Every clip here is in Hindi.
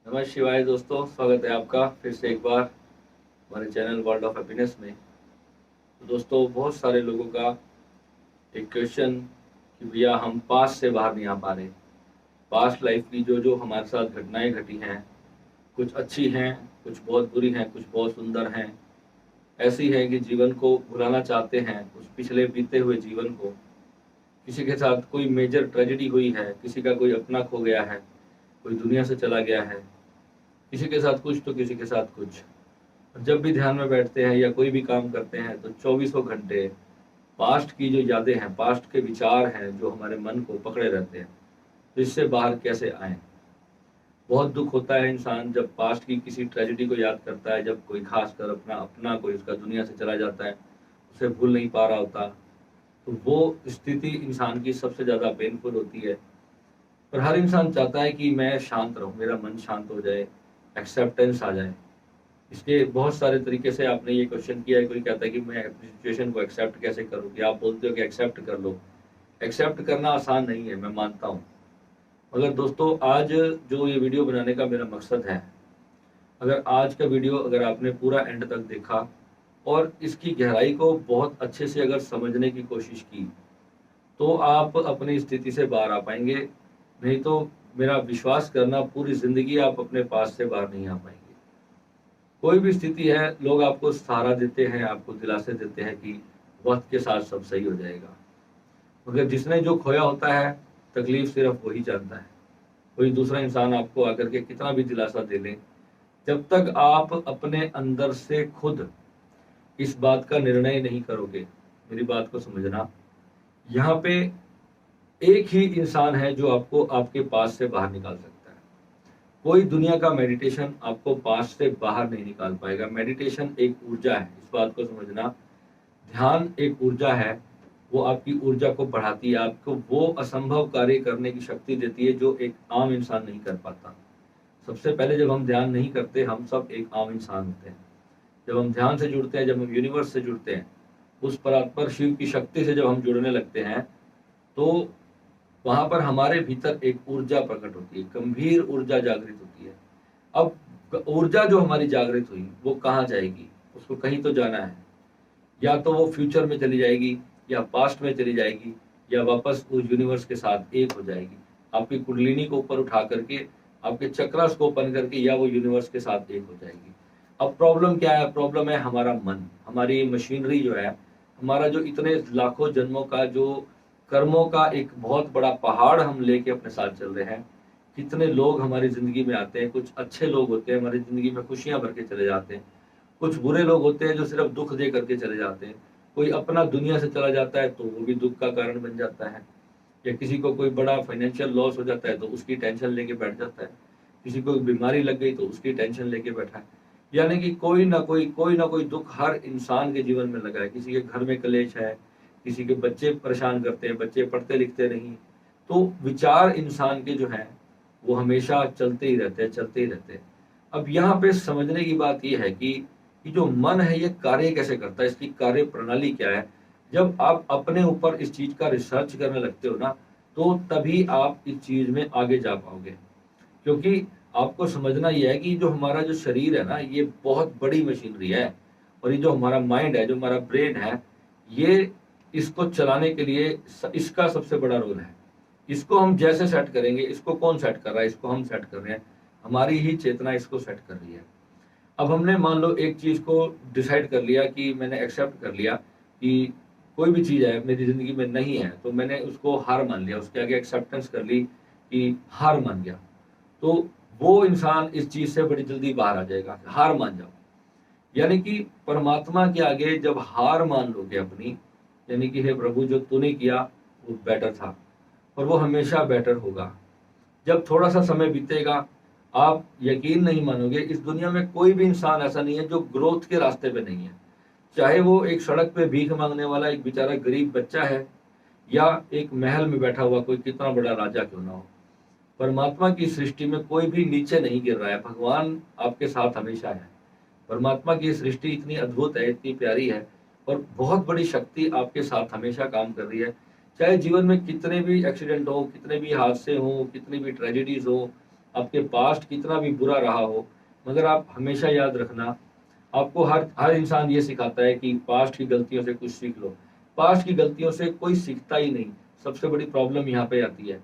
नमः शिवाय दोस्तों, स्वागत है आपका फिर से एक बार हमारे चैनल वर्ल्ड ऑफ हैप्पीनेस में। तो दोस्तों, बहुत सारे लोगों का एक क्वेश्चन कि भैया हम पास्ट से बाहर नहीं आ पा रहे। पास्ट लाइफ की जो जो हमारे साथ घटनाएं घटी हैं, कुछ अच्छी हैं, कुछ बहुत बुरी हैं, कुछ बहुत सुंदर हैं। ऐसी है कि जीवन को भुलाना चाहते हैं, उस पिछले बीते हुए जीवन को। किसी के साथ कोई मेजर ट्रेजेडी हुई है, किसी का कोई अपना खो गया है, कोई दुनिया से चला गया है, किसी के साथ कुछ तो किसी के साथ कुछ। जब भी ध्यान में बैठते हैं या कोई भी काम करते हैं तो चौबीसों घंटे पास्ट की जो यादें हैं, पास्ट के विचार हैं जो हमारे मन को पकड़े रहते हैं। तो इससे बाहर कैसे आए? बहुत दुख होता है इंसान जब पास्ट की किसी ट्रेजेडी को याद करता है, जब कोई खासकर अपना अपना कोई उसका दुनिया से चला जाता है, उसे भूल नहीं पा रहा होता। तो वो स्थिति इंसान की सबसे ज़्यादा पेनफुल होती है। पर हर इंसान चाहता है कि मैं शांत रहूं, मेरा मन शांत हो जाए, एक्सेप्टेंस आ जाए। इसके बहुत सारे तरीके से आपने ये क्वेश्चन किया है। कोई कहता है कि मैं अपनी सिचुएशन को एक्सेप्ट कैसे करूँ, कि आप बोलते हो कि एक्सेप्ट कर लो। एक्सेप्ट करना आसान नहीं है, मैं मानता हूँ। मगर दोस्तों, आज जो ये वीडियो बनाने का मेरा मकसद है, अगर आज का वीडियो अगर आपने पूरा एंड तक देखा और इसकी गहराई को बहुत अच्छे से अगर समझने की कोशिश की, तो आप अपनी स्थिति से बाहर आ पाएंगे। नहीं तो मेरा विश्वास करना, पूरी ज़िंदगी आप अपने पास से बाहर नहीं आ पाएंगे। कोई भी स्थिति है, लोग आपको सहारा देते हैं, आपको दिलासे देते हैं कि वक्त के साथ सब सही हो जाएगा। मगर जिसने जो खोया होता है, तकलीफ सिर्फ वही जानता है। कोई दूसरा इंसान आपको आकर के कितना भी दिलासा दे ले, जब तक आप अपने अंदर से खुद इस बात का निर्णय नहीं करोगे। मेरी बात को समझना, यहाँ पे एक ही इंसान है जो आपको आपके पास से बाहर निकाल सकता है। कोई दुनिया का मेडिटेशन आपको पास से बाहर नहीं निकाल पाएगा। मेडिटेशन एक ऊर्जा है, इस बात को समझना। ध्यान एक ऊर्जा है, वो आपकी ऊर्जा को बढ़ाती है, आपको वो असंभव कार्य करने की शक्ति देती है जो एक आम इंसान नहीं कर पाता। सबसे पहले जब हम ध्यान नहीं करते, हम सब एक आम इंसान होते हैं। जब हम ध्यान से जुड़ते हैं, जब हम यूनिवर्स से जुड़ते हैं, उस परात्पर शिव की शक्ति से जब हम जुड़ने लगते हैं, तो वहां पर हमारे भीतर एक ऊर्जा प्रकट होती है, गंभीर ऊर्जा जागृत होती है। अब ऊर्जा जो हमारी जागृत हुई, वो कहाँ जाएगी? उसको कहीं तो जाना है। या तो वो फ्यूचर में चली जाएगी, या पास्ट में चली जाएगी, या वापस उस यूनिवर्स के साथ एक हो जाएगी। आपकी कुंडलिनी को ऊपर उठा करके, आपके चक्रास को ओपन करके, या वो यूनिवर्स के साथ एक हो जाएगी। अब प्रॉब्लम क्या है? प्रॉब्लम है हमारा मन, हमारी मशीनरी जो है, हमारा जो इतने लाखों जन्मों का जो कर्मों का एक बहुत बड़ा पहाड़ हम लेके अपने साथ चल रहे हैं। कितने लोग हमारी जिंदगी में आते हैं, कुछ अच्छे लोग होते हैं, हमारी जिंदगी में खुशियां भर के चले जाते हैं। कुछ बुरे लोग होते हैं जो सिर्फ दुख दे करके चले जाते हैं। कोई अपना दुनिया से चला जाता है तो वो भी दुख का कारण बन जाता है। या किसी को कोई बड़ा फाइनेंशियल लॉस हो जाता है तो उसकी टेंशन लेके बैठ जाता है। किसी को बीमारी लग गई तो उसकी टेंशन लेके बैठा है। यानी कि कोई ना कोई दुख हर इंसान के जीवन में लगा है। किसी के घर में कलेश है, किसी के बच्चे परेशान करते हैं, बच्चे पढ़ते लिखते नहीं। तो विचार इंसान के जो हैं, वो हमेशा चलते ही रहते हैं, चलते ही रहते हैं। अब यहाँ पे समझने की बात ये है कि जो मन है ये कार्य कैसे करता है, इसकी कार्य प्रणाली क्या है। जब आप अपने ऊपर इस चीज का रिसर्च करने लगते हो ना, तो तभी आप इस चीज में आगे जा पाओगे। क्योंकि आपको समझना यह है कि जो हमारा जो शरीर है ना, ये बहुत बड़ी मशीनरी है। और ये जो हमारा माइंड है, जो हमारा ब्रेन है, ये इसको चलाने के लिए इसका सबसे बड़ा रोल है। इसको हम जैसे सेट करेंगे, इसको कौन सेट कर रहा है? इसको हम सेट कर रहे हैं। हमारी ही चेतना इसको सेट कर रही है। अब हमने मान लो एक चीज को डिसाइड कर लिया, कि मैंने एक्सेप्ट कर लिया कि कोई भी चीज है मेरी जिंदगी में नहीं है, तो मैंने उसको हार मान लिया, उसके आगे एक्सेप्टेंस कर ली कि हार मान गया। तो वो इंसान इस चीज से बड़ी जल्दी बाहर आ जाएगा। हार मान जाओ, यानी कि परमात्मा के आगे जब हार मान लोगे अपनी, यानी कि हे प्रभु, जो तूने किया वो बेटर था, और वो हमेशा बेटर होगा। जब थोड़ा सा समय बीतेगा, आप यकीन नहीं मानोगे, इस दुनिया में कोई भी इंसान ऐसा नहीं है जो ग्रोथ के रास्ते पे नहीं है। चाहे वो एक सड़क पे भीख मांगने वाला एक बेचारा गरीब बच्चा है, या एक महल में बैठा हुआ कोई कितना बड़ा राजा क्यों ना हो। परमात्मा की सृष्टि में कोई भी नीचे नहीं गिर रहा है। भगवान आपके साथ हमेशा है। परमात्मा की सृष्टि इतनी अद्भुत है, इतनी प्यारी है, और बहुत बड़ी शक्ति आपके साथ हमेशा काम कर रही है। चाहे जीवन में कितने भी एक्सीडेंट हो, कितने भी हादसे हो, कितनी भी ट्रेजेडीज हो, आपके पास्ट कितना भी बुरा रहा हो, मगर आप हमेशा याद रखना, आपको हर हर इंसान ये सिखाता है कि पास्ट की गलतियों से कुछ सीख लो। पास्ट की गलतियों से कोई सीखता ही नहीं, सबसे बड़ी प्रॉब्लम यहाँ पे आती है।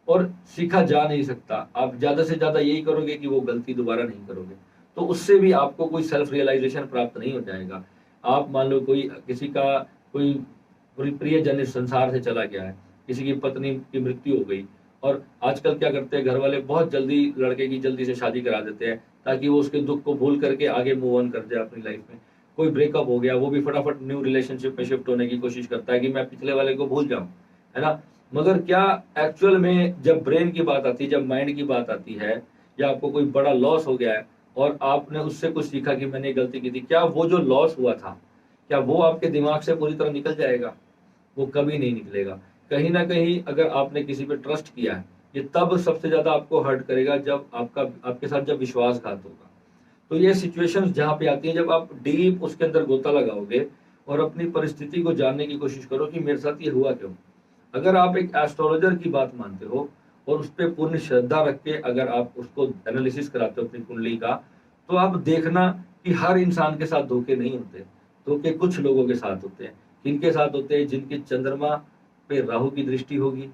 और सीखा जा नहीं सकता, आप ज्यादा से ज्यादा यही करोगे कि वो गलती दोबारा नहीं करोगे, तो उससे भी आपको कोई सेल्फ रियलाइजेशन प्राप्त नहीं हो जाएगा। आप मान लो कोई किसी का कोई प्रियजन इस संसार से चला गया है, किसी की पत्नी की मृत्यु हो गई, और आजकल क्या करते हैं घर वाले, बहुत जल्दी लड़के की जल्दी से शादी करा देते हैं ताकि वो उसके दुख को भूल करके आगे मूव ऑन कर जाए अपनी लाइफ में। कोई ब्रेकअप हो गया, वो भी फटाफट न्यू रिलेशनशिप में शिफ्ट होने की कोशिश करता है कि मैं पिछले वाले को भूल जाऊं, है ना। मगर क्या एक्चुअल में जब ब्रेन की बात आती है, जब माइंड की बात आती है, या आपको कोई बड़ा लॉस हो गया है और आपने उससे कुछ सीखा कि मैंने गलती की थी, क्या वो जो लॉस हुआ था, क्या वो आपके दिमाग से पूरी तरह निकल जाएगा? वो कभी नहीं निकलेगा। कहीं ना कहीं अगर आपने किसी पे ट्रस्ट किया है, ये तब सबसे ज्यादा आपको हर्ट करेगा जब आपके साथ जब विश्वासघात होगा। तो ये सिचुएशंस जहाँ पे आती है, जब आप डीप उसके अंदर गोता लगाओगे और अपनी परिस्थिति को जानने की कोशिश करो कि मेरे साथ ये हुआ क्यों। अगर आप एक एस्ट्रोलॉजर की बात मानते हो और उस पर पूर्ण श्रद्धा रख के अगर आप उसको एनालिसिस कराते हो अपनी कुंडली का, तो आप देखना कि हर इंसान के साथ धोखे नहीं होते। धोखे कुछ लोगों के साथ होते हैं। किनके साथ होते हैं? जिनके चंद्रमा पे राहु की दृष्टि होगी,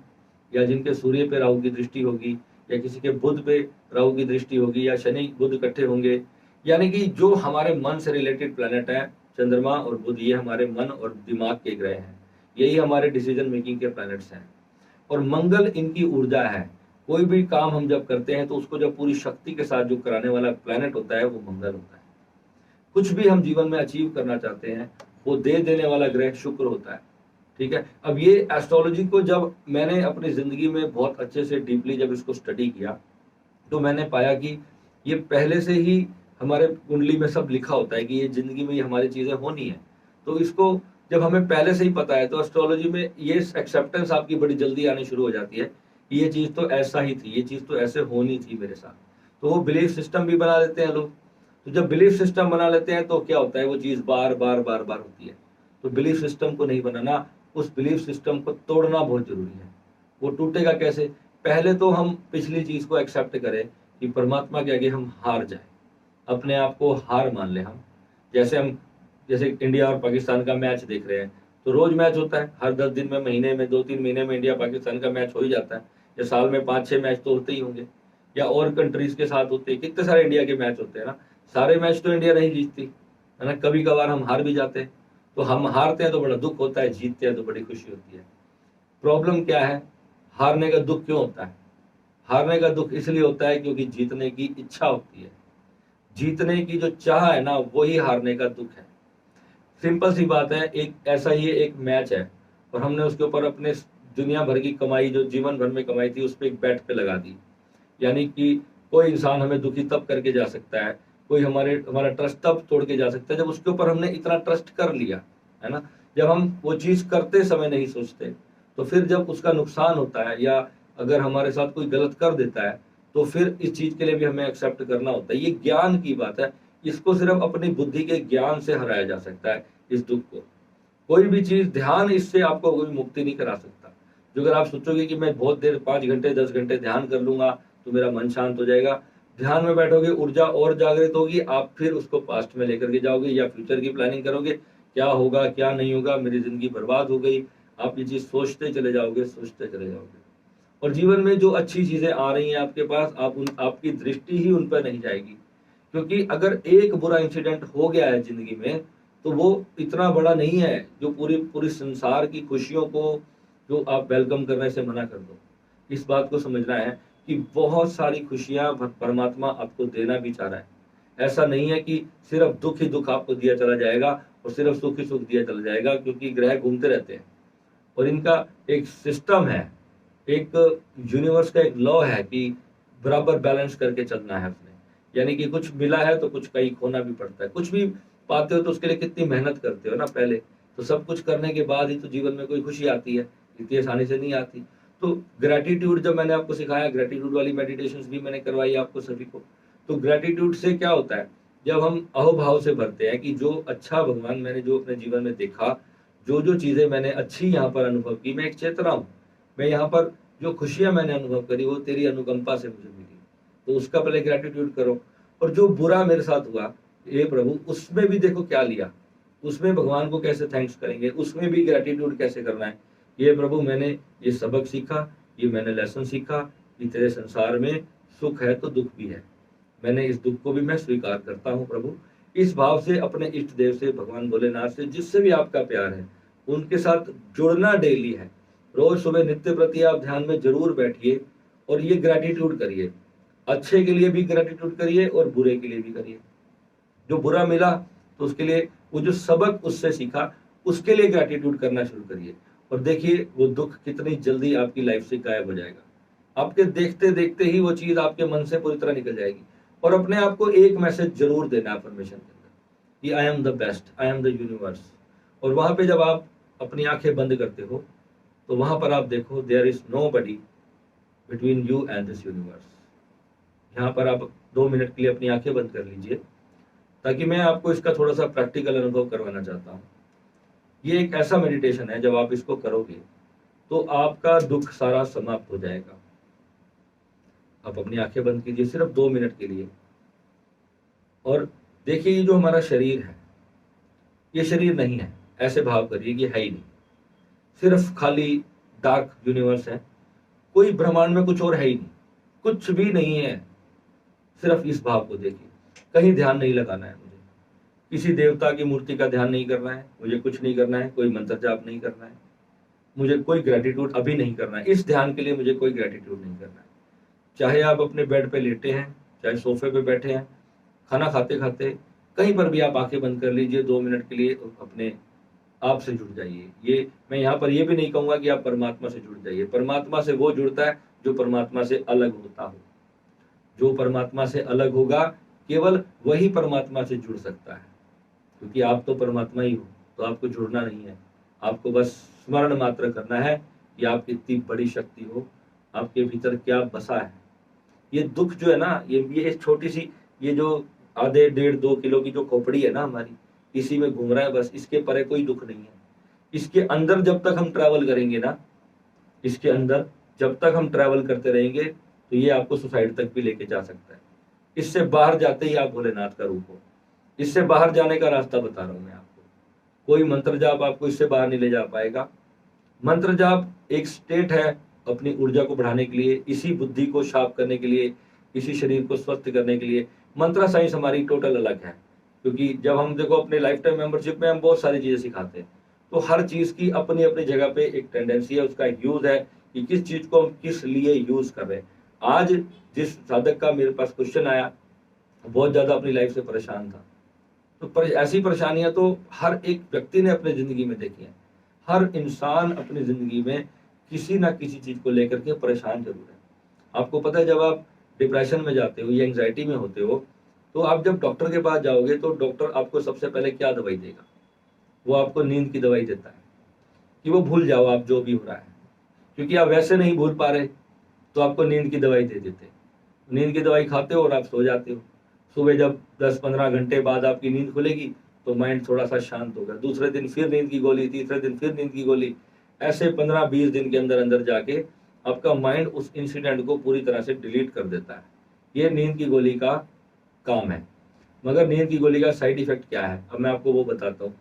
या जिनके सूर्य पे राहु की दृष्टि होगी, या किसी के बुध पे राहु की दृष्टि होगी, या शनि बुध इकट्ठे होंगे। यानी कि जो हमारे मन से रिलेटेड प्लैनेट है, चंद्रमा और बुध, ये हमारे मन और दिमाग के ग्रह हैं, यही हमारे डिसीजन मेकिंग के प्लैनेट्स हैं। और मंगल इनकी ऊर्जा है। कोई भी काम हम जब करते हैं तो उसको जब पूरी शक्ति के साथ जो कराने वाला प्लैनेट होता है वो मंगल होता है। कुछ भी हम जीवन में अचीव करना चाहते हैं वो दे देने वाला ग्रह शुक्र होता है। ठीक है। अब ये एस्ट्रोलॉजी को जब मैंने अपनी जिंदगी में बहुत अच्छे से डीपली जब इसको स्टडी किया, तो मैंने पाया कि ये पहले से ही हमारे कुंडली में सब लिखा होता है कि ये जिंदगी में ये हमारी चीजें होनी है। तो इसको जब हमें पहले से ही पता है तो एस्ट्रोलॉजी में ये एक्सेप्टेंस आपकी बड़ी जल्दी आनी शुरू हो जाती है कि ये चीज तो ऐसा ही थी, ये चीज तो ऐसे होनी थी मेरे साथ। तो वो बिलीफ सिस्टम भी बना लेते हैं लोग। तो जब बिलीफ सिस्टम बना लेते हैं तो क्या होता है, वो चीज बार बार बार बार होती है। तो बिलीफ सिस्टम को नहीं बनाना, उस बिलीफ सिस्टम को तोड़ना बहुत जरूरी है। वो टूटेगा कैसे? पहले तो हम पिछली चीज को एक्सेप्ट करें कि परमात्मा के आगे हम हार जाए, अपने आप को हार मान ले हम। जैसे इंडिया और पाकिस्तान का मैच देख रहे हैं, तो रोज मैच होता है, हर 10 दिन में, महीने में, 2-3 महीने में इंडिया पाकिस्तान का मैच हो ही जाता है, या साल में 5-6 मैच तो होते ही होंगे, या और कंट्रीज के साथ होते हैं। कितने सारे इंडिया के मैच होते हैं ना। सारे मैच तो इंडिया नहीं जीतती है ना, कभी कभार हम हार भी जाते हैं। तो हम हारते हैं तो बड़ा दुख होता है, जीतते हैं तो बड़ी खुशी होती है। प्रॉब्लम क्या है? हारने का दुख क्यों होता है? हारने का दुख इसलिए होता है क्योंकि जीतने की इच्छा होती है। जीतने की जो चाह है ना, वही हारने का दुख है। सिंपल सी बात है, एक ऐसा ही एक मैच है और हमने उसके ऊपर अपने दुनिया भर की कमाई, जो जीवन भर में कमाई थी, उस पर एक बैट पे लगा दी। यानी कि कोई इंसान हमें दुखी तब करके जा सकता है, कोई हमारा ट्रस्ट तब तोड़ के जा सकता है जब उसके ऊपर हमने इतना ट्रस्ट कर लिया, है ना। जब हम वो चीज करते समय नहीं सोचते, तो फिर जब उसका नुकसान होता है, या अगर हमारे साथ कोई गलत कर देता है, तो फिर इस चीज के लिए भी हमें एक्सेप्ट करना होता है। ये ज्ञान की बात है। इसको सिर्फ अपनी बुद्धि के ज्ञान से हराया जा सकता है, इस दुख को। कोई भी चीज, ध्यान, इससे आपको कोई मुक्ति नहीं करा सकता। जो अगर आप सोचोगे कि मैं बहुत देर 5 घंटे 10 घंटे ध्यान कर लूंगा तो मेरा मन शांत हो जाएगा, ध्यान में बैठोगे, ऊर्जा और जागृत होगी, आप फिर उसको पास्ट में लेकर के जाओगे या फ्यूचर की प्लानिंग करोगे, क्या होगा क्या नहीं होगा, मेरी जिंदगी बर्बाद हो गई। आप ये चीज सोचते चले जाओगे, सोचते चले जाओगे, और जीवन में जो अच्छी चीजें आ रही हैं आपके पास, आपकी दृष्टि ही उन पर नहीं जाएगी। क्योंकि अगर एक बुरा इंसिडेंट हो गया है जिंदगी में, तो वो इतना बड़ा नहीं है जो पूरी पूरी संसार की खुशियों को जो आप वेलकम करने से मना कर दो। इस बात को समझना है कि बहुत सारी खुशियां परमात्मा आपको देना भी चाह रहा है। ऐसा नहीं है कि सिर्फ दुख ही दुख आपको दिया चला जाएगा और सिर्फ सुख ही सुख दिया चला जाएगा, क्योंकि ग्रह घूमते रहते हैं और इनका एक सिस्टम है, एक यूनिवर्स का एक लॉ है कि बराबर बैलेंस करके चलना है अपने। यानी कि कुछ मिला है तो कुछ कहीं खोना भी पड़ता है। कुछ भी पाते हो तो उसके लिए कितनी मेहनत करते हो ना पहले। तो सब कुछ करने के बाद ही तो जीवन में कोई खुशी आती है, इतनी आसानी से नहीं आती। तो ग्रेटिट्यूड जब मैंने आपको सिखाया, ग्रेटिट्यूड वाली मेडिटेशंस भी मैंने करवाई आपको सभी को। तो ग्रेटिट्यूड से क्या होता है, जब हम अहोभाव से भरते हैं कि जो अच्छा भगवान मैंने जो अपने जीवन में देखा, जो जो चीजें मैंने अच्छी यहाँ पर अनुभव की, मैं एक चेतना हूँ, मैं यहाँ पर जो खुशियां मैंने अनुभव करी वो तेरी अनुकंपा से मुझे मिली। तो उसका पहले ग्रेटिट्यूड करो। और जो बुरा मेरे साथ हुआ, हे प्रभु उसमें भी देखो क्या लिया, उसमें भगवान को कैसे थैंक्स करेंगे, उसमें भी ग्रेटिट्यूड कैसे करना है। ये प्रभु मैंने ये सबक सीखा, ये मैंने लेसन सीखा कि तेरे संसार में सुख है तो दुख भी है, मैंने इस दुख को भी मैं स्वीकार करता हूँ प्रभु। इस भाव से अपने इष्ट देव से, भगवान भोलेनाथ से, जिससे भी आपका प्यार है उनके साथ जुड़ना डेली है। रोज सुबह नित्य प्रति आप ध्यान में जरूर बैठिए और ये ग्रेटिट्यूड करिए, अच्छे के लिए भी ग्रेटिट्यूड करिए और बुरे के लिए भी करिए। जो बुरा मिला तो उसके लिए, वो जो सबक उससे सीखा उसके लिए ग्रेटिट्यूड करना शुरू करिए, और देखिए वो दुख कितनी जल्दी आपकी लाइफ से गायब हो जाएगा। आपके देखते देखते ही वो चीज आपके मन से पूरी तरह निकल जाएगी। और अपने आप को एक मैसेज जरूर देना अफर्मेशन के अंदर कि I am the best, I am the universe. और वहां पे जब आप अपनी आंखें बंद करते हो तो वहां पर आप देखो there is nobody between you and this universe. यहाँ पर आप 2 मिनट के लिए अपनी आंखें बंद कर लीजिए, ताकि मैं आपको इसका थोड़ा सा प्रैक्टिकल अनुभव करवाना चाहता हूँ। ये एक ऐसा मेडिटेशन है, जब आप इसको करोगे तो आपका दुख सारा समाप्त हो जाएगा। आप अपनी आंखें बंद कीजिए सिर्फ 2 मिनट के लिए, और देखिए ये जो हमारा शरीर है, ये शरीर नहीं है, ऐसे भाव करिए कि है ही नहीं, सिर्फ खाली डार्क यूनिवर्स है, कोई ब्रह्मांड में कुछ और है ही नहीं, कुछ भी नहीं है। सिर्फ इस भाव को देखिए, कहीं ध्यान नहीं लगाना है मुझे, किसी देवता की मूर्ति का ध्यान नहीं करना है, मुझे कुछ नहीं करना है, कोई मंत्र जाप नहीं करना है, मुझे कोई ग्रेटिट्यूड अभी नहीं करना है, इस ध्यान के लिए मुझे कोई ग्रेटिट्यूड नहीं करना है। चाहे आप अपने बेड पे लेटे हैं, चाहे सोफे पे बैठे हैं, खाना खाते खाते, कहीं पर भी आप आंखें बंद कर लीजिए 2 मिनट के लिए, अपने आप से जुड़ जाइए। ये मैं यहाँ पर ये भी नहीं कहूंगा कि आप परमात्मा से जुड़ जाइए, परमात्मा से वो जुड़ता है जो परमात्मा से अलग होता हो। जो परमात्मा से अलग होगा केवल वही परमात्मा से जुड़ सकता है, क्योंकि आप तो परमात्मा ही हो, तो आपको जुड़ना नहीं है, आपको बस स्मरण मात्र करना है कि आप कितनी बड़ी शक्ति हो, आपके भीतर क्या बसा है। ये दुख जो है ना, ये छोटी सी, ये जो आधे 1.5-2 किलो की जो खोपड़ी है ना हमारी, इसी में घूम रहा है बस, इसके परे कोई दुख नहीं है। इसके अंदर जब तक हम ट्रैवल करेंगे ना, इसके अंदर जब तक हम ट्रैवल करते रहेंगे तो ये आपको सुसाइड तक भी लेके जा सकता है। इससे बाहर जाते ही आप भोलेनाथ का रूप हो। इससे बाहर जाने का रास्ता बता रहा हूं मैं आपको, कोई मंत्र जाप आपको इससे बाहर नहीं ले जा पाएगा। मंत्र जाप एक स्टेट है अपनी ऊर्जा को बढ़ाने के लिए, इसी बुद्धि को शार्प करने के लिए, इसी शरीर को स्वस्थ करने के लिए। मंत्रा साइंस हमारी टोटल अलग है, क्योंकि जब हम देखो अपने लाइफ टाइम मेंबरशिप में हम बहुत सारी चीजें सिखाते हैं, तो हर चीज की अपनी अपनी जगह पे एक टेंडेंसी है, उसका यूज है कि किस चीज को हम किस लिए यूज कर रहे हैं। आज जिस साधक का मेरे पास क्वेश्चन आया, बहुत ज्यादा अपनी लाइफ से परेशान था, तो ऐसी परेशानियां तो हर एक व्यक्ति ने अपनी जिंदगी में देखी है। हर इंसान अपनी जिंदगी में किसी ना किसी चीज को लेकर के परेशान जरूर है। आपको पता है, जब आप डिप्रेशन में जाते हो या एंग्जाइटी में होते हो, तो आप जब डॉक्टर के पास जाओगे तो डॉक्टर आपको सबसे पहले क्या दवाई देगा? वो आपको नींद की दवाई देता है कि वो भूल जाओ आप जो भी हो रहा है, क्योंकि आप वैसे नहीं भूल पा रहे, तो आपको नींद की दवाई दे देते हैं। नींद की दवाई खाते हो और आप सो जाते हो। सुबह जब 10-15 घंटे बाद आपकी नींद खुलेगी तो माइंड थोड़ा सा शांत होगा, दूसरे दिन फिर नींद की गोली, तीसरे दिन फिर नींद की गोली, ऐसे 15-20 दिन के अंदर अंदर जाके आपका माइंड उस इंसिडेंट को पूरी तरह से डिलीट कर देता है। ये नींद की गोली का काम है। मगर नींद की गोली का साइड इफेक्ट क्या है, अब मैं आपको वो बताता हूँ।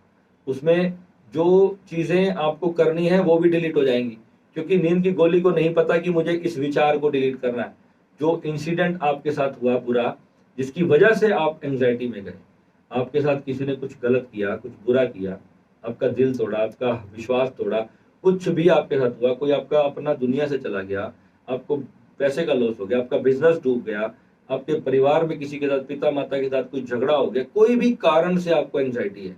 उसमें जो चीजें आपको करनी है वो भी डिलीट हो जाएंगी, क्योंकि नींद की गोली को नहीं पता कि मुझे इस विचार को डिलीट करना है। जो इंसिडेंट आपके साथ हुआ बुरा, जिसकी वजह से आप एंजाइटी में गए, आपके साथ किसी ने कुछ गलत किया, कुछ बुरा किया, आपका दिल तोड़ा, आपका विश्वास तोड़ा, कुछ भी आपके साथ हुआ, कोई आपका अपना दुनिया से चला गया, आपको पैसे का लॉस हो गया, आपका बिजनेस डूब गया, आपके परिवार में किसी के साथ, पिता माता के साथ कोई झगड़ा हो गया, कोई भी कारण से आपको एंजाइटी है,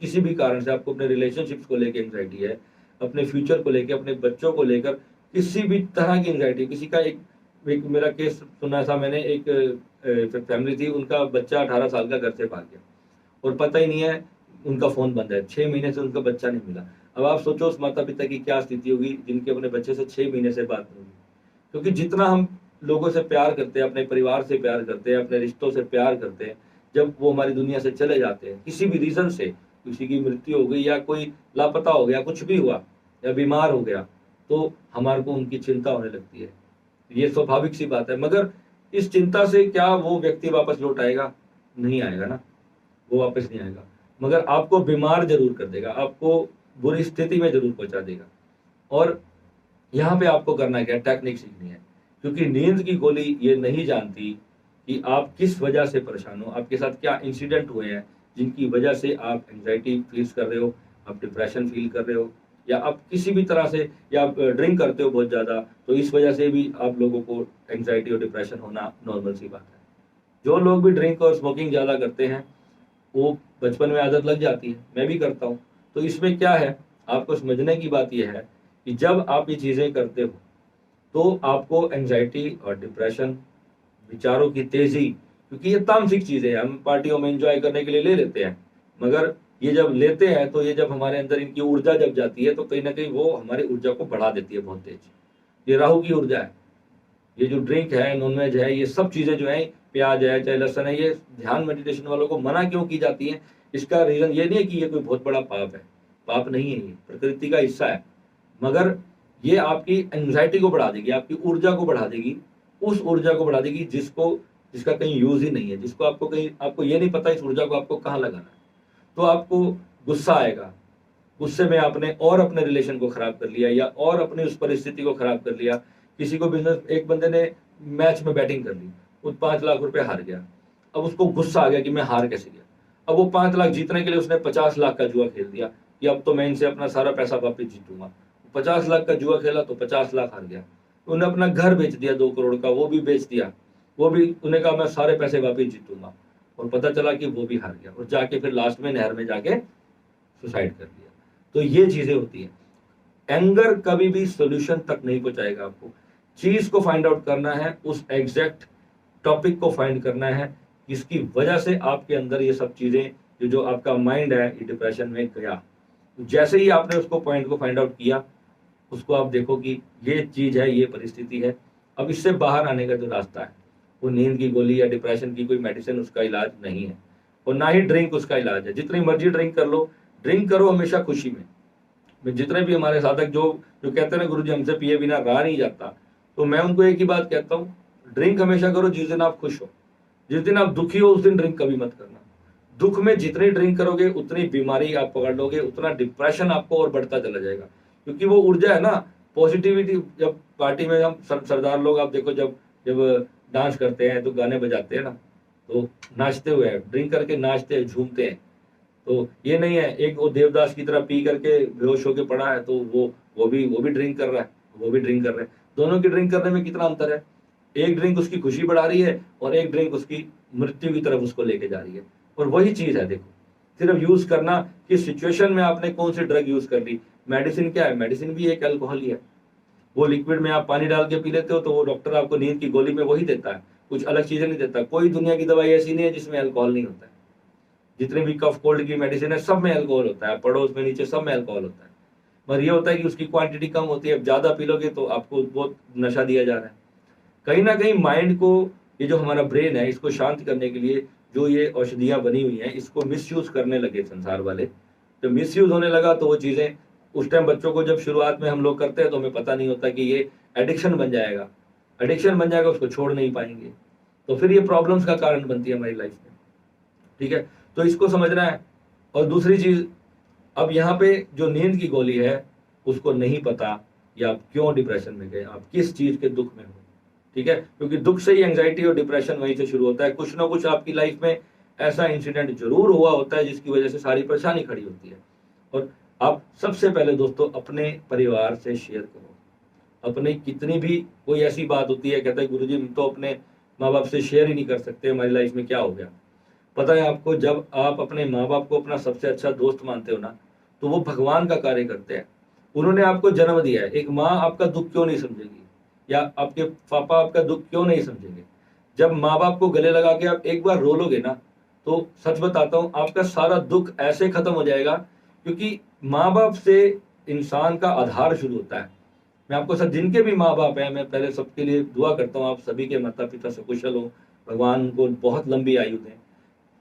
किसी भी कारण से आपको अपने रिलेशनशिप्स को लेकर एंजाइटी है, अपने फ्यूचर को लेकर, अपने बच्चों को लेकर किसी भी तरह की एंजाइटी। किसी का एक मेरा केस सुना था मैंने, एक फैमिली थी, उनका बच्चा 18 साल का घर से भाग गया और पता ही नहीं है, उनका फोन बंद है, 6 महीने से उनका बच्चा नहीं मिला। अब आप सोचो उस माता पिता की क्या स्थिति होगी जिनके अपने बच्चे से 6 महीने से बात नहीं हुई। क्योंकि जितना हम लोगों से प्यार करते हैं, अपने परिवार से प्यार करते हैं, अपने रिश्तों से प्यार करते हैं, जब वो हमारी दुनिया से चले जाते हैं किसी भी रीजन से, किसी की मृत्यु हो गई या कोई लापता हो गया, कुछ भी हुआ या बीमार हो गया, तो हमारे को उनकी चिंता होने लगती है। ये स्वाभाविक सी बात है। मगर इस चिंता से क्या वो व्यक्ति वापस लौट आएगा? नहीं आएगा ना, वो वापस नहीं आएगा, मगर आपको बीमार जरूर कर देगा, आपको बुरी स्थिति में जरूर पहुंचा देगा। और यहाँ पे आपको करना क्या, टेक्निक सीखनी है, क्योंकि नींद की गोली ये नहीं जानती कि आप किस वजह से परेशान हो, आपके साथ क्या इंसिडेंट हुए हैं जिनकी वजह से आप एंजाइटी फील कर रहे हो, आप डिप्रेशन फील कर रहे हो, या आप किसी भी तरह से, या आप ड्रिंक करते हो बहुत ज़्यादा, तो इस वजह से भी आप लोगों को एंजाइटी और डिप्रेशन होना नॉर्मल सी बात है। जो लोग भी ड्रिंक और स्मोकिंग ज़्यादा करते हैं वो बचपन में आदत लग जाती है, मैं भी करता हूँ। तो इसमें क्या है, आपको समझने की बात यह है कि जब आप ये चीज़ें करते हो तो आपको एंजाइटी और डिप्रेशन, विचारों की तेजी, क्योंकि ये तामसिक चीजें हैं, हम पार्टियों में एंजॉय करने के लिए ले लेते हैं, मगर ये जब लेते हैं तो ये जब हमारे अंदर इनकी ऊर्जा जब जाती है तो कहीं ना कहीं वो हमारी ऊर्जा को बढ़ा देती है बहुत तेज। ये राहु की ऊर्जा है, ये जो ड्रिंक है, नॉनवेज है, ये सब चीजें जो है, प्याज है चाहे लहसन है, ये ध्यान मेडिटेशन वालों को मना क्यों की जाती है? इसका रीजन ये नहीं है कि ये कोई बहुत बड़ा पाप है, पाप नहीं है, ये प्रकृति का हिस्सा है, मगर ये आपकी एंजाइटी को बढ़ा देगी, आपकी ऊर्जा को बढ़ा देगी, उस ऊर्जा को बढ़ा देगी जिसका कहीं यूज ही नहीं है, जिसको आपको कहीं, आपको ये नहीं पता इस ऊर्जा को आपको कहाँ लगाना है। तो आपको गुस्सा आएगा, गुस्से में आपने और अपने रिलेशन को खराब कर लिया, या और अपनी उस परिस्थिति को खराब कर लिया। किसी को बिजनेस, एक बंदे ने मैच में बैटिंग कर ली, वो 5 लाख रुपए हार गया, अब उसको गुस्सा आ गया कि मैं हार कैसे गया। अब वो 5 लाख जीतने के लिए उसने 50 लाख का जुआ खेल दिया कि अब तो मैं इनसे अपना सारा पैसा वापस जीतूंगा। 50 लाख का जुआ खेला तो 50 लाख हार गया, उन्हें अपना घर बेच दिया 2 करोड़ का, वो भी बेच दिया, वो भी उन्हें कहा मैं सारे पैसे वापस जीतूंगा, और पता चला कि वो भी हार गया, और जाके फिर लास्ट में नहर में जाके सुसाइड कर लिया। तो ये चीजें होती हैं। एंगर कभी भी सोल्यूशन तक नहीं पहुंचाएगा, आपको चीज को फाइंड आउट करना है, उस एग्जैक्ट टॉपिक को फाइंड करना है जिसकी वजह से आपके अंदर ये सब चीजें, जो आपका माइंड है ये डिप्रेशन में गया। जैसे ही आपने उसको पॉइंट को फाइंड आउट किया, उसको आप देखो कि ये चीज है, ये परिस्थिति है, अब इससे बाहर आने का जो रास्ता है वो नींद की गोली या डिप्रेशन की कोई मेडिसिन उसका इलाज नहीं है, और ना ही ड्रिंक उसका इलाज है। जितनी मर्जी ड्रिंक कर लो, ड्रिंक करो हमेशा खुशी में। जितने भी हमारे साधक जो जो कहते हैं ना गुरु जी हमसे पिए बिना रहा नहीं जाता, तो मैं उनको एक ही बात कहता हूँ, ड्रिंक हमेशा करो जिस दिन आप खुश हो। जिस दिन आप दुखी हो उस दिन ड्रिंक कभी मत करना। दुख में जितनी ड्रिंक करोगे उतनी बीमारी आप पकड़ लोगे, उतना डिप्रेशन आपको और बढ़ता चला जाएगा, क्योंकि वो ऊर्जा है ना, पॉजिटिविटी। जब पार्टी में हम सरदार लोग आप देखो, जब जब डांस करते हैं तो गाने बजाते हैं ना, तो नाचते हुए ड्रिंक करके नाचते हैं, झूमते हैं। तो ये नहीं है एक वो देवदास की तरह पी करके बेहोश होके पड़ा है तो वो भी ड्रिंक कर रहा है, वो भी ड्रिंक कर रहे हैं। दोनों की ड्रिंक करने में कितना अंतर है? एक ड्रिंक उसकी खुशी बढ़ा रही है और एक ड्रिंक उसकी मृत्यु की तरफ उसको लेके जा रही है। और वही चीज है, देखो सिर्फ यूज करना कि सिचुएशन में आपने कौन सी ड्रग यूज कर ली। मेडिसिन क्या है? मेडिसिन भी एक अल्कोहल ही है। वो लिक्विड में आप पानी डाल के पी लेते हो तो वो डॉक्टर आपको नींद की गोली में वही देता है, कुछ अलग चीजें नहीं देता। कोई दुनिया की दवाई ऐसी नहीं है जिसमें अल्कोहल नहीं होता है। जितने भी कफ कोल्ड की मेडिसिन है सब में अल्कोहल होता है, पड़ोस में नीचे सब में अल्कोहल होता है, मगर ये होता है कि उसकी क्वांटिटी कम होती है। ज्यादा पी लोगे तो आपको बहुत नशा दिया जा रहा है। कहीं ना कहीं माइंड को, ये जो हमारा ब्रेन है, इसको शांत करने के लिए जो ये औषधियां बनी हुई हैं, इसको मिसयूज करने लगे संसार वाले। तो मिसयूज होने लगा तो वो चीजें उस टाइम बच्चों को जब शुरुआत में हम लोग करते हैं तो हमें पता नहीं होता कि ये एडिक्शन बन जाएगा। एडिक्शन बन जाएगा, उसको छोड़ नहीं पाएंगे, तो फिर ये प्रॉब्लम्स का कारण बनती है हमारी लाइफ में। ठीक है, तो इसको समझना है। और दूसरी चीज, अब यहाँ पे जो नींद की गोली है उसको नहीं पता या आप क्यों डिप्रेशन में गए, आप किस चीज के दुख में हो। ठीक है, क्योंकि दुख से ही एंजाइटी और डिप्रेशन वहीं से शुरू होता है। कुछ ना कुछ आपकी लाइफ में ऐसा इंसिडेंट जरूर हुआ होता है जिसकी वजह से सारी परेशानी खड़ी होती है। और आप सबसे पहले दोस्तों अपने परिवार से शेयर करो। अपने कितनी भी कोई ऐसी बात होती है, कहता है गुरुजी हम तो अपने माँ बाप से शेयर ही नहीं कर सकते, हमारी लाइफ में क्या हो गया। पता है आपको, जब आप अपने माँ बाप को अपना सबसे अच्छा दोस्त मानते हो ना, तो वो भगवान का कार्य करते हैं। उन्होंने आपको जन्म दिया है। एक माँ आपका दुख क्यों नहीं समझेगी, या आपके पापा आपका दुख क्यों नहीं समझेंगे? जब माँ बाप को गले लगा के आप एक बार रो लोगे ना, तो सच बताता हूँ आपका सारा दुख ऐसे खत्म हो जाएगा, क्योंकि माँ बाप से इंसान का आधार शुरू होता है। मैं आपको सब, जिनके भी माँ बाप हैं, मैं पहले सबके लिए दुआ करता हूँ, आप सभी के माता पिता सकुशल हो, भगवान उनको बहुत लंबी आयु दें।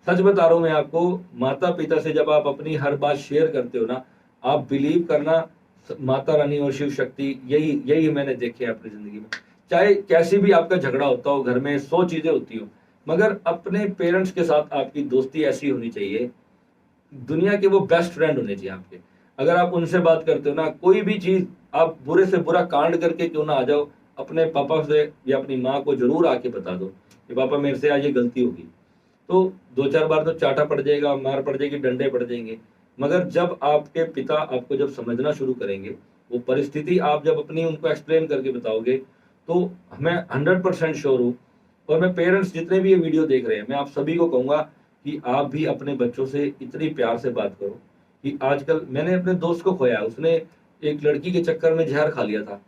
सच बता रहा हूँ मैं आपको, माता पिता से जब आप अपनी हर बात शेयर करते हो ना, आप बिलीव करना, माता रानी और शिव शक्ति, यही मैंने देखे हैं अपनी जिंदगी में। चाहे कैसी भी आपका झगड़ा होता हो, घर में 100 चीजें होती हो, मगर अपने पेरेंट्स के साथ आपकी दोस्ती ऐसी होनी चाहिए, दुनिया के वो बेस्ट फ्रेंड होने चाहिए आपके। अगर आप उनसे बात करते हो ना, कोई भी चीज, आप बुरे से बुरा कांड करके क्यों ना आ जाओ, अपने पापा से या अपनी माँ को जरूर आके बता दो कि पापा मेरे से आज ये गलती होगी। तो 2-4 बार तो चाटा पड़ जाएगा, मार पड़ जाएगी, डंडे पड़ जाएंगे, मगर जब आपके पिता आपको जब समझना शुरू करेंगे, वो परिस्थिति आप जब अपनी उनको एक्सप्लेन करके बताओगे, तो मैं 100% श्योर हूँ। और मैं पेरेंट्स जितने भी ये वीडियो देख रहे हैं, मैं आप सभी को कहूंगा कि आप भी अपने बच्चों से इतनी प्यार से बात करो। कि आजकल मैंने अपने दोस्त को खोया, उसने एक लड़की के चक्कर में जहर खा लिया था,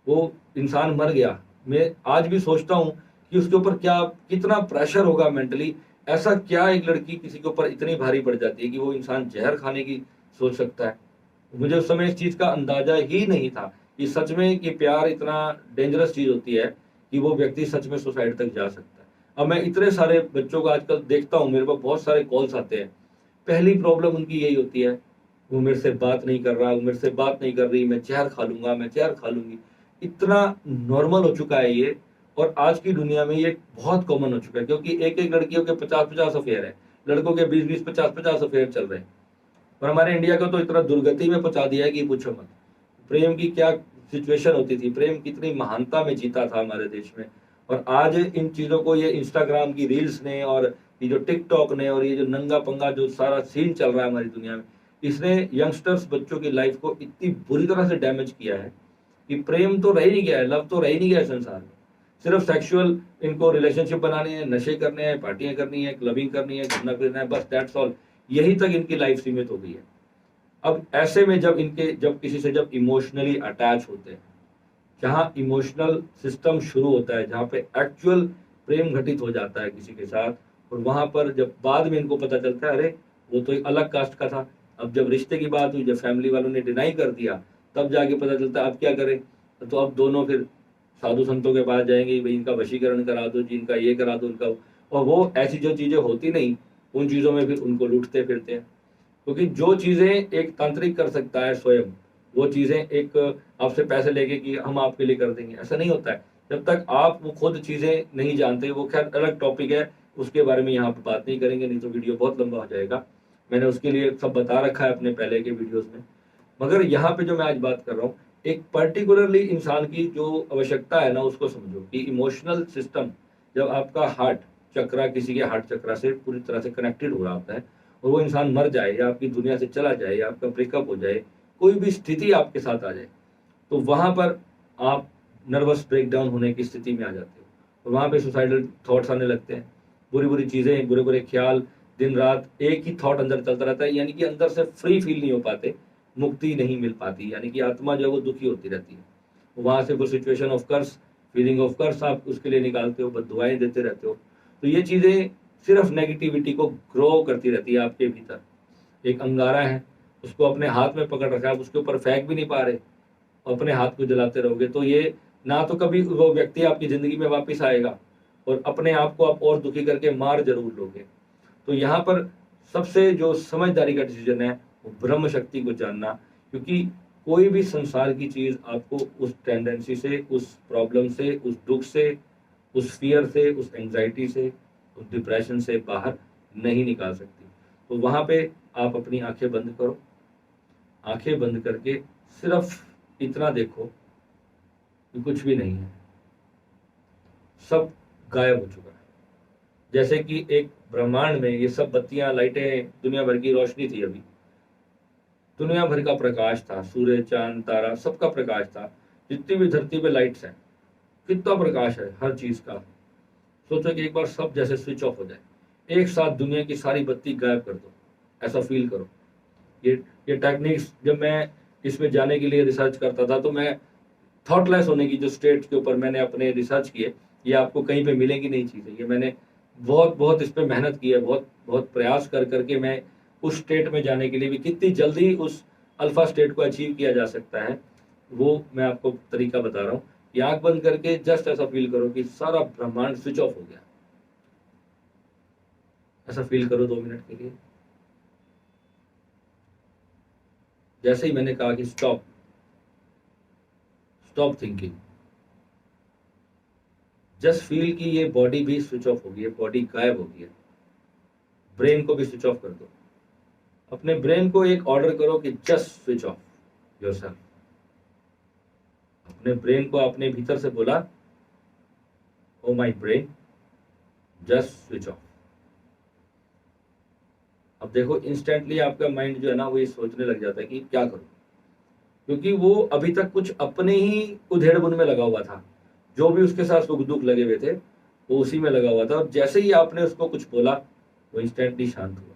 वो इंसान मर गया। मैं आज भी सोचता हूँ कि उसके ऊपर क्या कितना प्रेशर होगा मेंटली। ऐसा क्या एक लड़की किसी के ऊपर इतनी भारी पड़ जाती है कि वो इंसान जहर खाने की सोच सकता है। मुझे उस समय इस चीज का अंदाजा ही नहीं था कि सच में कि प्यार इतना डेंजरस चीज होती है कि वो व्यक्ति सच में सुसाइड तक जा सकता है। अब मैं इतने सारे बच्चों को आजकल देखता हूँ, मेरे पास बहुत सारे कॉल्स आते हैं, पहली प्रॉब्लम उनकी यही होती है, वो मेरे से बात नहीं कर रहा, वो मेरे से बात नहीं कर रही, मैं जहर खा लूंगा, मैं जहर खा लूंगी। इतना नॉर्मल हो चुका है ये, और आज की दुनिया में ये बहुत कॉमन हो चुका है, क्योंकि एक एक लड़कियों के 50-50 अफेयर है, लड़कों के 20-20 50-50 अफेयर चल रहे हैं। और हमारे इंडिया को तो इतना दुर्गति में पहुंचा दिया है कि पूछो मत। प्रेम की क्या सिचुएशन होती थी, प्रेम कितनी महानता में जीता था हमारे देश में। और आज इन चीजों को ये इंस्टाग्राम की रील्स ने और ये जो टिकटॉक ने और ये जो नंगा पंगा जो सारा सीन चल रहा है हमारी दुनिया में, इसने यंगस्टर्स बच्चों की लाइफ को इतनी बुरी तरह से डैमेज किया है कि प्रेम तो रह ही नहीं गया है, लव तो रह ही नहीं गया है संसार में। सिर्फ सेक्सुअल इनको रिलेशनशिप बनाने हैं, नशे करने हैं, पार्टियां करनी है, क्लबिंग करनी है, घूमना फिरना है, बस दैट्स ऑल। यही तक इनकी लाइफ सीमित हो गई है। अब ऐसे में जब किसी से जब इमोशनली अटैच होते हैं, जहाँ इमोशनल सिस्टम शुरू होता है, जहाँ पे एक्चुअल प्रेम घटित हो जाता है किसी के साथ, और वहां पर जब बाद में इनको पता चलता है, अरे वो तो एक अलग कास्ट का था। अब जब रिश्ते की बात हुई, जब फैमिली वालों ने डिनाई कर दिया, तब जाके पता चलता है अब क्या करें। तो अब दोनों फिर साधु संतों के पास जाएंगे, भाई इनका वशीकरण करा दो जी, इनका ये करा दो, इनका। और वो ऐसी जो चीजें होती नहीं, उन चीजों में फिर उनको लूटते फिरते हैं। क्योंकि जो चीजें एक तांत्रिक कर सकता है स्वयं, वो चीजें एक आपसे पैसे लेके कि हम आपके लिए कर देंगे, ऐसा नहीं होता है। जब तक आप वो खुद चीजें नहीं जानते, वो खैर अलग टॉपिक है, उसके बारे में यहाँ पे बात नहीं करेंगे, नहीं तो वीडियो बहुत लंबा हो जाएगा। मैंने उसके लिए सब बता रखा है अपने पहले के वीडियोस में। मगर यहाँ पे जो मैं आज बात कर रहा हूँ, एक पर्टिकुलरली इंसान की जो आवश्यकता है ना, उसको समझो कि इमोशनल सिस्टम, जब आपका हार्ट चक्रा किसी के हार्ट चक्रा से पूरी तरह से कनेक्टेड हो रहा होता है, और वो इंसान मर जाए या आपकी दुनिया से चला जाए या आपका ब्रेकअप हो जाए, कोई भी स्थिति आपके साथ आ जाए, तो वहां पर आप नर्वस ब्रेकडाउन होने की स्थिति में आ जाते हो, और वहां पे सुसाइडल थॉट्स आने लगते हैं, बुरी बुरी चीजें, बुरे बुरे ख्याल, दिन रात एक ही थॉट अंदर चलता रहता है, यानी कि अंदर से फ्री फील नहीं हो पाते, मुक्ति नहीं मिल पाती, यानी कि आत्मा जो है वो दुखी होती रहती है। वहां से वो situation of curse, feeling of curse आप उसके लिए निकालते हो, बददुआएं देते रहते हो। तो ये चीजें सिर्फ नेगेटिविटी को ग्रो करती रहती है आपके भीतर। एक अंगारा है, उसको अपने हाथ में पकड़ रखा है, आप उसके ऊपर फेंक भी नहीं पा रहे, अपने हाथ को जलाते रहोगे तो ये ना तो कभी वो व्यक्ति आपकी जिंदगी में वापस आएगा, और अपने आप को आप और दुखी करके मार जरूर लोगे। तो यहाँ पर सबसे जो समझदारी का डिसीजन है, वो ब्रह्म शक्ति को जानना। क्योंकि कोई भी संसार की चीज आपको उस टेंडेंसी से, उस प्रॉब्लम से, उस दुख से, उस फियर से, उस एंजाइटी से, उस डिप्रेशन से बाहर नहीं निकाल सकती। तो वहां पे आप अपनी आंखें बंद करो, आंखें बंद करके सिर्फ इतना देखो कि कुछ भी नहीं है, सब गायब हो चुका है। जैसे कि एक ब्रह्मांड में ये सब बत्तियां, लाइटें, दुनिया भर की रोशनी थी, अभी दुनिया भर का प्रकाश था, सूर्य, चांद, तारा, सबका प्रकाश था। जितनी भी धरती पे लाइट्स हैं, कितना प्रकाश है हर चीज का। सोचो कि एक बार सब जैसे स्विच ऑफ हो जाए, एक साथ दुनिया की सारी बत्ती गायब कर दो, ऐसा फील करो। ये ये टेक्निक्स जब मैं इसमें जाने के लिए रिसर्च करता था, तो मैं थॉटलेस होने की जो स्टेट के ऊपर मैंने अपने रिसर्च किए, ये आपको कहीं पे मिलेगी नहीं चीजें। ये मैंने बहुत बहुत इस पे मेहनत की है, बहुत बहुत प्रयास कर करके मैं उस स्टेट में जाने के लिए भी, कितनी जल्दी उस अल्फा स्टेट को अचीव किया जा सकता है, वो मैं आपको तरीका बता रहा हूँ। ये आंख बंद करके जस्ट ऐसा फील करो कि सारा ब्रह्मांड स्विच ऑफ हो गया। ऐसा फील करो 2 मिनट के लिए। जैसे ही मैंने कहा कि stop, stop thinking, just feel कि ये बॉडी भी स्विच ऑफ होगी, ये बॉडी गायब हो गई है। ब्रेन को भी स्विच ऑफ कर दो। अपने ब्रेन को एक ऑर्डर करो कि जस्ट स्विच ऑफ योरसेल्फ। अपने ब्रेन को अपने भीतर से बोला, oh my brain just switch off. अब देखो इंस्टेंटली आपका माइंड जो है ना वो ये सोचने लग जाता है कि क्या करूं, क्योंकि वो अभी तक कुछ अपने ही उधेड़बुन में लगा हुआ था। जो भी उसके साथ सुख दुख लगे हुए थे वो उसी में लगा हुआ था, और जैसे ही आपने उसको कुछ बोला वो इंस्टेंटली शांत हुआ।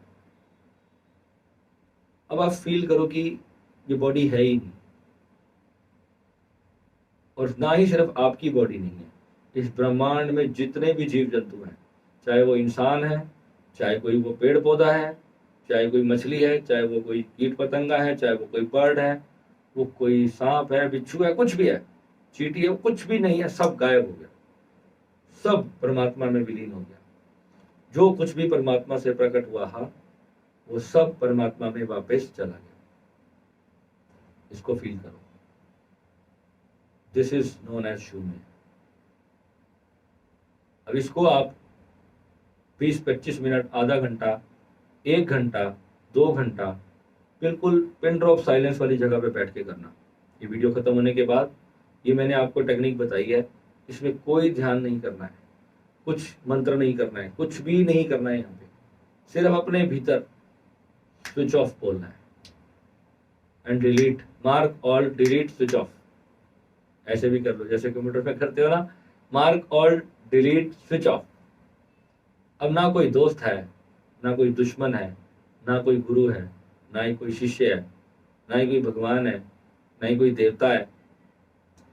अब आप फील करो कि ये बॉडी है ही नहीं, और ना ही सिर्फ आपकी बॉडी नहीं है, इस ब्रह्मांड में जितने भी जीव जंतु हैं, चाहे वो इंसान है, चाहे कोई वो पेड़ पौधा है, चाहे कोई मछली है, चाहे वो कोई कीट पतंगा है, चाहे वो कोई बर्ड है, वो कोई सांप है, बिच्छू है, कुछ भी है, चींटी है, कुछ भी नहीं है, सब गायब हो गया, सब परमात्मा में विलीन हो गया। जो कुछ भी परमात्मा से प्रकट हुआ है वो सब परमात्मा में वापस चला गया। इसको फील करो। दिस इज नोन एज शून्य। अब इसको आप 20-25 मिनट, आधा घंटा, 1 घंटा, 2 घंटा बिल्कुल पिन ड्रॉप साइलेंस वाली जगह पे बैठ के करना। ये वीडियो खत्म होने के बाद ये मैंने आपको टेक्निक बताई है, इसमें कोई ध्यान नहीं करना है, कुछ मंत्र नहीं करना है, कुछ भी नहीं करना है। यहाँ पे सिर्फ अपने भीतर स्विच ऑफ बोलना है, and delete, mark all delete switch off. ऐसे भी कर लो जैसे कंप्यूटर में करते हो ना, mark all delete switch off. अब ना कोई दोस्त है, ना कोई दुश्मन है, ना कोई गुरु है, ना ही कोई शिष्य है, ना ही कोई भगवान है, ना ही कोई देवता है,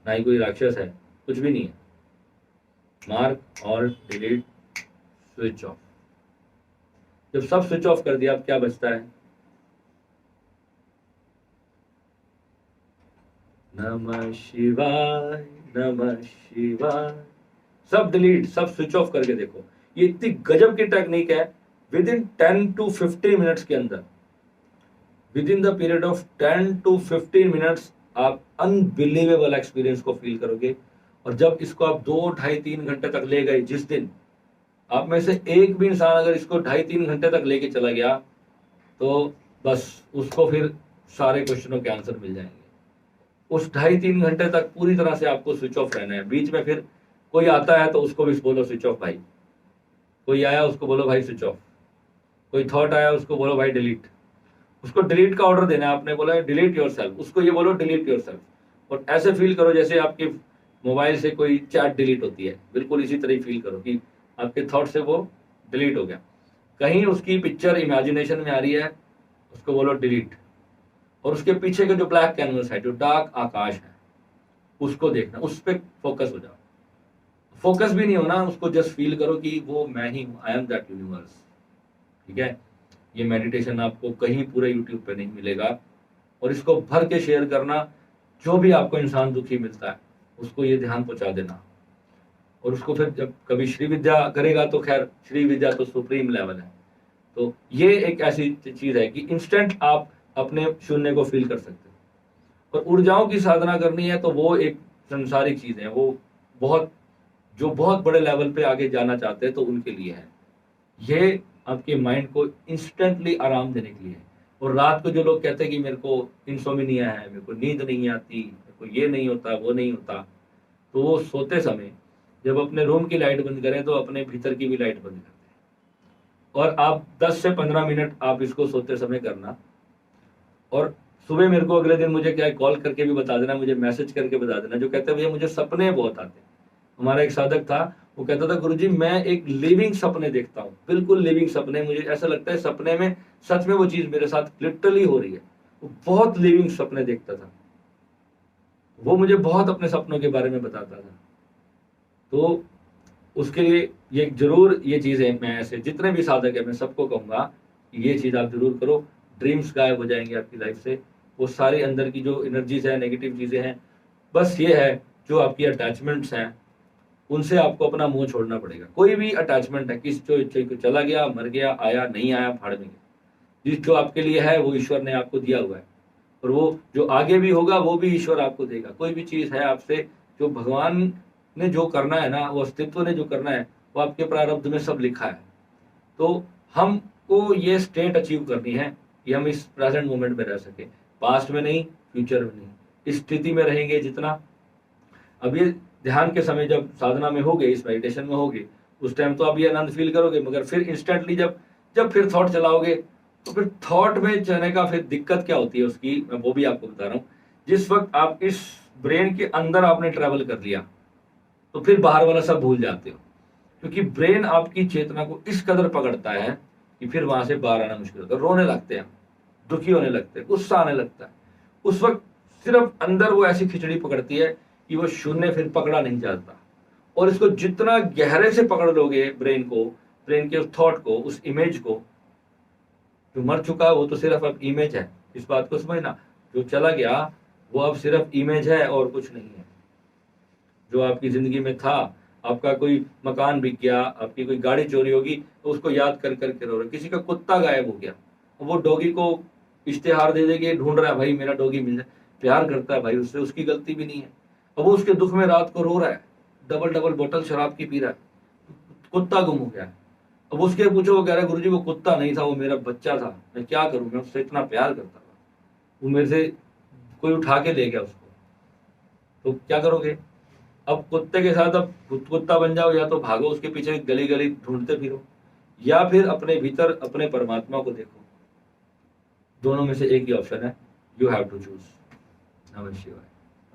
ना ही कोई राक्षस है, कुछ भी नहीं है। Mark all delete switch off. जब सब स्विच ऑफ कर दिया अब क्या बचता है? नमः शिवाय, नमः शिवाय। सब डिलीट, सब स्विच ऑफ करके देखो। ये इतनी गजब की टेक्निक है। विद इन 10 to 15 मिनट्स के अंदर, with in the period of 10 to 15 minutes आप अनबिलीवेबल एक्सपीरियंस को फील करोगे। और जब इसको आप 2, 2.5-3 घंटे तक ले गए, जिस दिन आप में से एक भी इंसान अगर इसको 2.5-3 घंटे तक लेके चला गया तो बस उसको फिर सारे क्वेश्चनों के आंसर मिल जाएंगे। उस 2.5-3 घंटे तक पूरी तरह से आपको स्विच ऑफ रहना है। बीच में फिर कोई आता है तो उसको भी बोलो स्विच ऑफ भाई, कोई आया उसको बोलो भाई स्विच ऑफ, कोई थॉट आया उसको बोलो भाई डिलीट। उसको डिलीट का ऑर्डर देना है। आपने बोला डिलीट योरसेल्फ, उसको ये बोलो डिलीट योरसेल्फ। और ऐसे फील करो जैसे आपके मोबाइल से कोई चैट डिलीट होती है, बिल्कुल इसी तरह फील करो कि आपके थॉट से वो डिलीट हो गया। कहीं उसकी पिक्चर इमेजिनेशन में आ रही है, उसको बोलो डिलीट। और उसके पीछे का जो ब्लैक कैनवस है, जो डार्क आकाश है, उसको देखना, उस पर फोकस हो जाओ। फोकस भी नहीं होना, उसको जस्ट फील करो कि वो मैं ही हूँ, आई एम दैट यूनिवर्स। ठीक है, ये मेडिटेशन आपको कहीं पूरे यूट्यूब पे नहीं मिलेगा। और इसको भर के शेयर करना। जो भी आपको इंसान दुखी मिलता है उसको ये ध्यान पहुंचा देना। और उसको फिर जब कभी श्री विद्या करेगा तो खैर, श्री विद्या तो सुप्रीम लेवल है। तो ये एक ऐसी चीज है कि इंस्टेंट आप अपने शून्य को फील कर सकते हो। और ऊर्जाओं की साधना करनी है तो वो एक संसारिक चीज है, वो बहुत, जो बहुत बड़े लेवल पे आगे जाना चाहते हैं तो उनके लिए है। ये आपके माइंड को इंस्टेंटली आराम देने के लिए है। और रात को जो लोग कहते हैं कि मेरे को इंसोमिनिया है, मेरे को नींद नहीं आती, मेरे को ये नहीं होता, वो नहीं होता, तो वो सोते समय जब अपने रूम की लाइट बंद करें तो अपने भीतर की भी लाइट बंद कर दें। और आप 10 से 15 मिनट आप इसको सोते समय करना। और सुबह मेरे को अगले दिन मुझे क्या कॉल करके भी बता देना, मुझे मैसेज करके बता देना। जो कहते हैं भैया मुझे सपने बहुत आते हैं। हमारा एक साधक था, वो कहता था गुरुजी मैं एक लिविंग सपने देखता हूँ, बिल्कुल लिविंग सपने। मुझे ऐसा लगता है सपने में सच में वो चीज मेरे साथ लिटरली हो रही है। वो बहुत लिविंग सपने देखता था, वो मुझे बहुत अपने सपनों के बारे में बताता था। तो उसके लिए ये जरूर, ये चीज है, मैं ऐसे जितने भी साधक है मैं सबको कहूंगा कि ये चीज आप जरूर करो। ड्रीम्स गायब हो जाएंगे आपकी लाइफ से। वो सारी अंदर की जो एनर्जीज है, नेगेटिव चीजें हैं, बस ये है जो आपकी अटैचमेंट्स हैं उनसे आपको अपना मुंह छोड़ना पड़ेगा। कोई भी अटैचमेंट है, किस जो चला गया, मर गया, आया नहीं आया, फाड़ में गया। जिस जो आपके लिए है वो ईश्वर ने आपको दिया हुआ है, और वो जो आगे भी होगा वो भी ईश्वर आपको देगा। कोई भी चीज है आपसे जो भगवान ने जो करना है ना, वो अस्तित्व ने जो करना है, वो आपके प्रारब्ध में सब लिखा है। तो हमको ये स्टेट अचीव करनी है कि हम इस प्रेजेंट मोमेंट में रह सके, पास्ट में नहीं, फ्यूचर में नहीं। इस स्थिति में रहेंगे जितना, अब ये ध्यान के समय जब साधना में होगे, इस मेडिटेशन में होगे, उस टाइम तो आप ये आनंद फील करोगे, मगर फिर इंस्टेंटली जब जब फिर थॉट चलाओगे, तो फिर थॉट में जाने का फिर दिक्कत क्या होती है उसकी, मैं वो भी आपको बता रहा हूँ। जिस वक्त आप इस ब्रेन के अंदर आपने ट्रेवल कर लिया, तो फिर बाहर वाला सब भूल जाते हो, क्योंकि ब्रेन आपकी चेतना को इस कदर पकड़ता है कि फिर वहां से बाहर आना मुश्किल होता है। रोने लगते हैं, दुखी होने लगते हैं, गुस्सा आने लगता है। उस वक्त सिर्फ अंदर वो ऐसी खिचड़ी पकड़ती है कि वो शून्य फिर पकड़ा नहीं जाता। और इसको जितना गहरे से पकड़ लोगे ब्रेन को, ब्रेन के उस थॉट को, उस इमेज को, जो मर चुका है वो तो सिर्फ अब इमेज है, इस बात को समझना। जो चला गया वो अब सिर्फ इमेज है और कुछ नहीं है। जो आपकी जिंदगी में था, आपका कोई मकान बिक गया, आपकी कोई गाड़ी चोरी होगी, तो उसको याद कर करके रो रहे। किसी का कुत्ता गायब हो गया, वो डॉगी को इश्तेहार दे देके ढूंढ रहा है, भाई मेरा डॉगी मिल जाए, प्यार करता है भाई उससे, उसकी गलती भी नहीं है। अब वो उसके दुख में रात को रो रहा है, डबल डबल बोतल शराब की पी रहा है, कुत्ता गुम हो गया। अब उसके पूछो, वो कह रहा है गुरुजी वो कुत्ता नहीं था, वो मेरा बच्चा था, मैं क्या करूं, मैं उससे इतना प्यार करता था, वो मेरे से कोई उठा के ले गया उसको, तो क्या करोगे? अब कुत्ते के साथ अब कुत्ता बन जाओ, या तो भागो उसके पीछे गली गली ढूंढते फिरो, या फिर अपने भीतर अपने परमात्मा को देखो। दोनों में से एक ही ऑप्शन है, यू हैव टू चूज। नमः शिवाय।